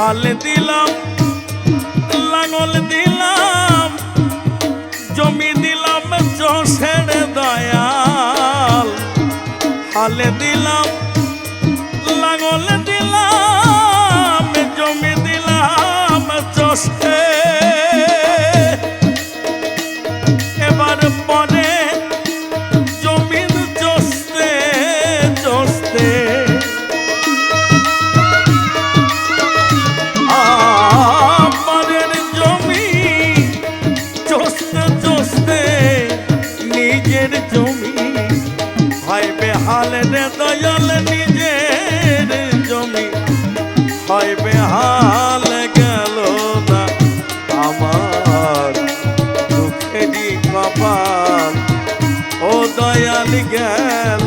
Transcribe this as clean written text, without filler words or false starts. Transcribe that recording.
হাল দিলাম লাঙল দিলাম জমি দিলাম চষের দয়াল হাল দিলাম লাঙল দিলাম জমি দিলাম চষে এবার পরে জমিন চষতে চষতে পরের জমি চষতে চষতে নিজের জমি হয় বেহাল রে দয়াল নিজের জমি হয় বেহাল গেল না আমার দুঃখেরই কপাল ও দয়াল গেল